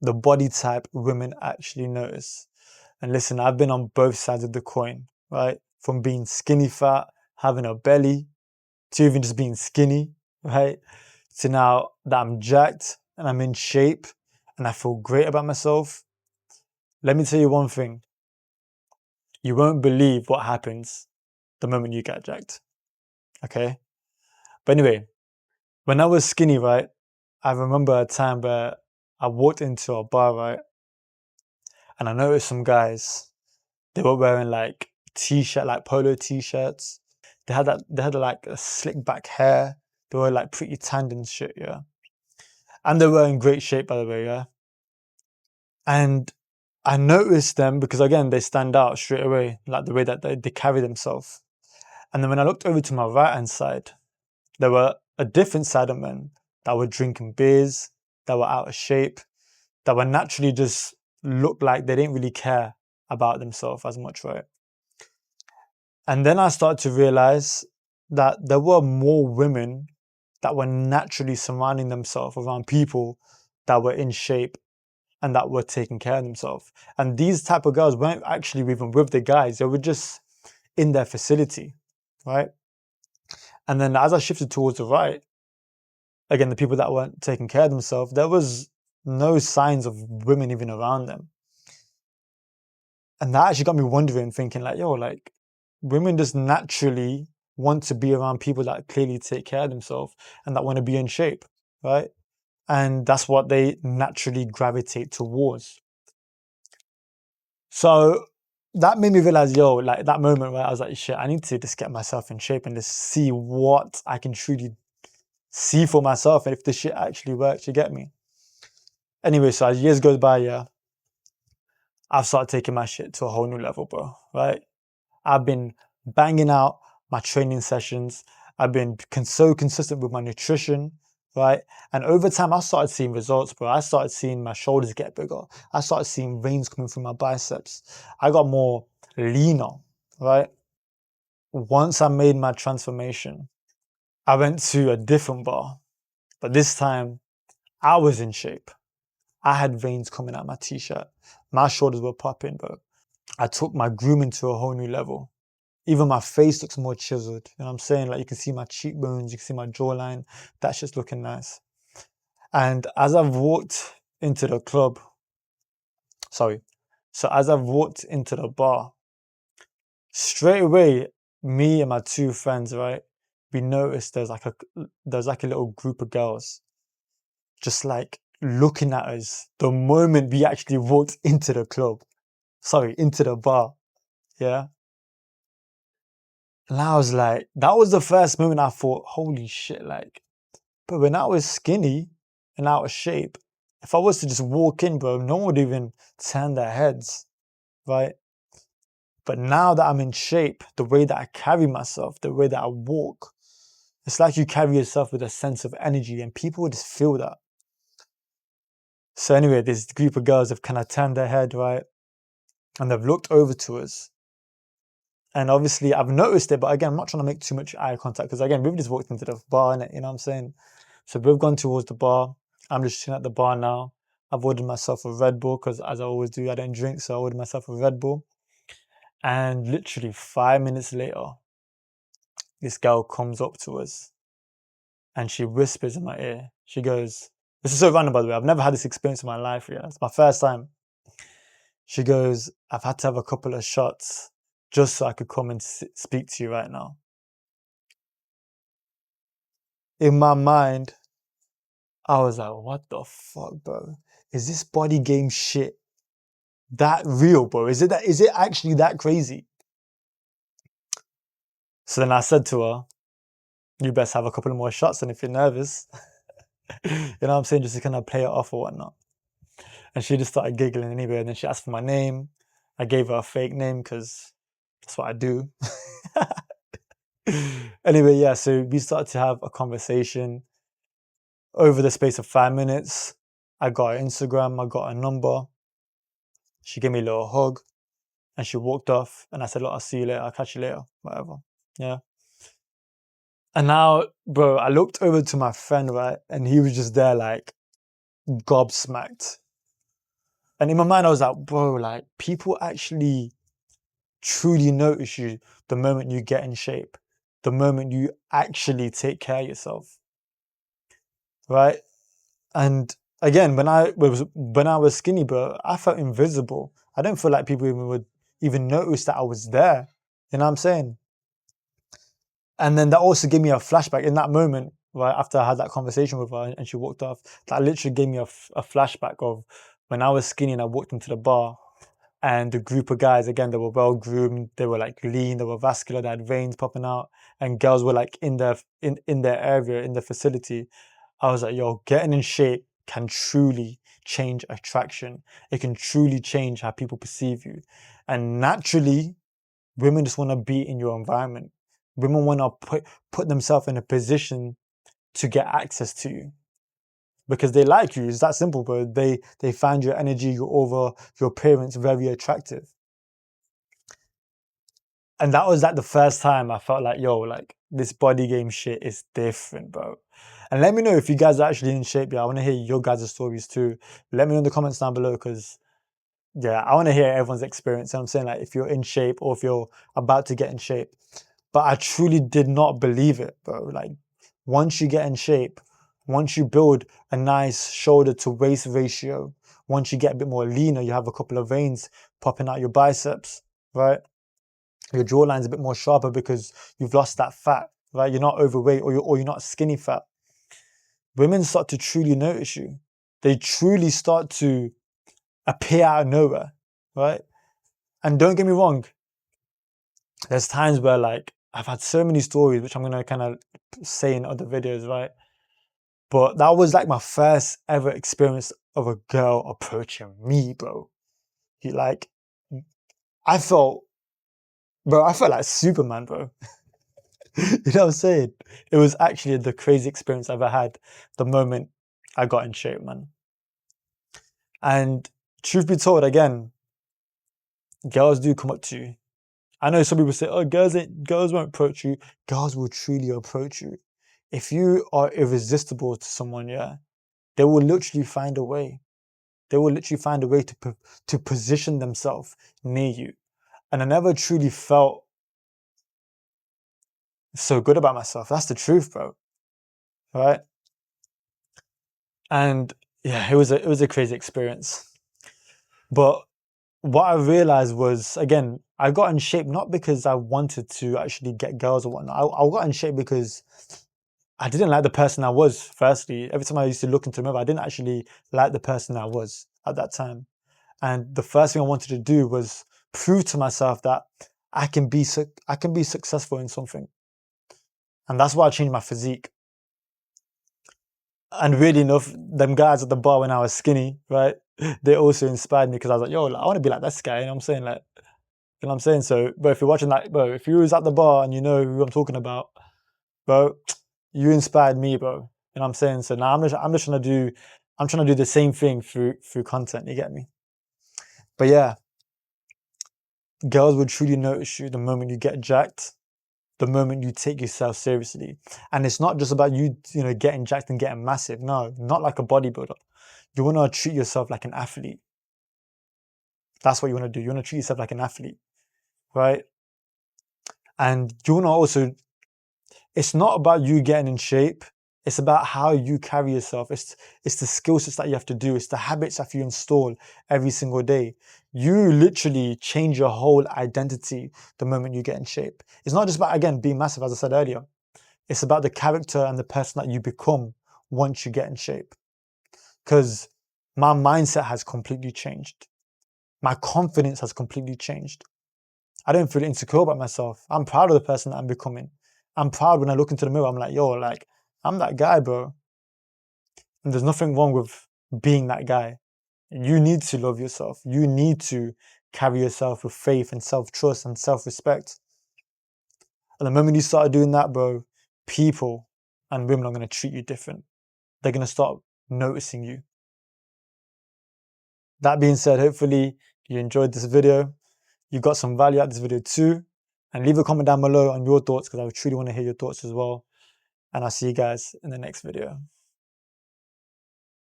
the body type women actually notice. And listen, I've been on both sides of the coin, right? From being skinny fat, having a belly, to even just being skinny, right? To now that I'm jacked and I'm in shape and I feel great about myself. Let me tell you one thing. You won't believe what happens the moment you get jacked. Okay? But anyway, when I was skinny, right, I remember a time where I walked into a bar, right, and I noticed some guys, they were wearing like t-shirt, like polo t-shirts. They had like a slick back hair. They were like pretty tanned and shit, yeah. And they were in great shape, by the way, yeah. And I noticed them because again, they stand out straight away, like the way that they carry themselves. And then when I looked over to my right hand side, there were a different side of men that were drinking beers, that were out of shape, that were naturally just looked like they didn't really care about themselves as much, right? And then I started to realize that there were more women that were naturally surrounding themselves around people that were in shape and that were taking care of themselves. And these type of girls weren't actually even with the guys, they were just in their facility, right? And then as I shifted towards the right, again, the people that weren't taking care of themselves, there was no signs of women even around them. And that actually got me wondering, thinking like, yo, like women just naturally want to be around people that clearly take care of themselves and that want to be in shape, right? And that's what they naturally gravitate towards. So that made me realize, yo, like that moment where I was like, shit, I need to just get myself in shape and just see what I can truly see for myself and if this shit actually works, you get me? Anyway, so as years goes by, yeah, I've started taking my shit to a whole new level, bro, right? I've been banging out my training sessions. I've been so consistent with my nutrition, right? And over time, I started seeing results, bro. I started seeing my shoulders get bigger. I started seeing veins coming through my biceps. I got more leaner, right? Once I made my transformation, I went to a different bar, but this time I was in shape. I had veins coming out my t-shirt. My shoulders were popping, bro. I took my grooming to a whole new level. Even my face looks more chiseled. You know what I'm saying? Like you can see my cheekbones, you can see my jawline. That's just looking nice. And as I've walked into the club, sorry. So as I've walked into the bar, straight away, me and my two friends, right? We noticed there's like a little group of girls just like looking at us the moment we actually walked into the club. Sorry, into the bar. Yeah. And I was like, that was the first moment I thought, holy shit, like, but when I was skinny and out of shape, if I was to just walk in, bro, no one would even turn their heads, right? But now that I'm in shape, the way that I carry myself, the way that I walk, it's like you carry yourself with a sense of energy and people would just feel that. So anyway, this group of girls have kind of turned their head, right? And they've looked over to us. And obviously I've noticed it, but again, I'm not trying to make too much eye contact because again, we've just walked into the bar, innit? You know what I'm saying? So we've gone towards the bar. I'm just chilling at the bar now. I've ordered myself a Red Bull because as I always do, I don't drink, so I ordered myself a Red Bull. And literally 5 minutes later, this girl comes up to us and she whispers in my ear. She goes, this is so random, by the way. I've never had this experience in my life. Yeah, it's my first time. She goes, I've had to have a couple of shots just so I could come and speak to you right now. In my mind, I was like, what the fuck, bro? Is this body game shit that real, bro? Is it actually that crazy? So then I said to her, you best have a couple of more shots and if you're nervous. You know what I'm saying? Just to kind of play it off or whatnot. And she just started giggling anyway. And then she asked for my name. I gave her a fake name because that's what I do. Anyway, yeah, so we started to have a conversation over the space of 5 minutes. I got her Instagram, I got her number. She gave me a little hug and she walked off. And I said, look, I'll see you later. I'll catch you later. Whatever. Yeah. And now, bro, I looked over to my friend, right? And he was just there like gobsmacked. And in my mind, I was like, bro, like people actually truly notice you the moment you get in shape, the moment you actually take care of yourself, right? And again, when I was skinny, bro, I felt invisible. I don't feel like people even would even notice that I was there. You know what I'm saying? And then that also gave me a flashback in that moment, right after I had that conversation with her and she walked off. That literally gave me a flashback of when I was skinny and I walked into the bar, and the group of guys, again, they were well groomed, they were like lean, they were vascular, they had veins popping out, and girls were like in their area, in the facility. I was like, yo, getting in shape can truly change attraction. It can truly change how people perceive you. And naturally, women just want to be in your environment. Women want to put themselves in a position to get access to you because they like you. It's that simple, bro. They find your energy, your aura, your appearance very attractive. And that was like the first time I felt like, yo, like this body game shit is different, bro. And let me know if you guys are actually in shape. Yeah, I want to hear your guys' stories too. Let me know in the comments down below because, yeah, I want to hear everyone's experience. And I'm saying, like, if you're in shape or if you're about to get in shape. But I truly did not believe it, bro. Like, once you get in shape, once you build a nice shoulder to waist ratio, once you get a bit more leaner, you have a couple of veins popping out your biceps, right? Your jawline's a bit more sharper because you've lost that fat, right? You're not overweight or you're not skinny fat. Women start to truly notice you. They truly start to appear out of nowhere, right? And don't get me wrong, there's times where like I've had so many stories, which I'm gonna kind of say in other videos, right? But that was like my first ever experience of a girl approaching me, bro. Like, I felt, bro, I felt like Superman, bro. You know what I'm saying? It was actually the crazy experience I've ever had the moment I got in shape, man. And truth be told, again, girls do come up to you. I know some people say, oh, girls won't approach you. Girls will truly approach you. If you are irresistible to someone, yeah, they will literally find a way. They will literally find a way to position themselves near you. And I never truly felt so good about myself. That's the truth, bro. Right? And yeah, it was a crazy experience. But what I realized was, again, I got in shape not because I wanted to actually get girls or whatnot. I got in shape because I didn't like the person I was, firstly. Every time I used to look into the mirror, I didn't actually like the person I was at that time. And the first thing I wanted to do was prove to myself that I can be successful in something. And that's why I changed my physique. And really enough, them guys at the bar when I was skinny, right? They also inspired me because I was like, yo, I want to be like this guy. You know what I'm saying? Like, you know what I'm saying? So, bro, if you're watching that, bro, if you was at the bar and you know who I'm talking about, bro, you inspired me, bro. You know what I'm saying? So now I'm trying to do the same thing through content. You get me? But yeah, girls will truly notice you the moment you get jacked, the moment you take yourself seriously. And it's not just about you getting jacked and getting massive. No, not like a bodybuilder. You want to treat yourself like an athlete. That's what you want to do. You want to treat yourself like an athlete, right? And you want to also, it's not about you getting in shape. It's about how you carry yourself. It's the skill sets that you have to do. It's the habits that you install every single day. You literally change your whole identity the moment you get in shape. It's not just about, again, being massive, as I said earlier. It's about the character and the person that you become once you get in shape. Because my mindset has completely changed. My confidence has completely changed. I don't feel insecure about myself. I'm proud of the person that I'm becoming. I'm proud when I look into the mirror. I'm like, yo, like, I'm that guy, bro. And there's nothing wrong with being that guy. You need to love yourself. You need to carry yourself with faith and self-trust and self-respect. And the moment you start doing that, bro, people and women are going to treat you different. They're going to start noticing you. That being said, hopefully you enjoyed this video. You got some value out of this video too. And leave a comment down below on your thoughts because I truly want to hear your thoughts as well. And I'll see you guys in the next video.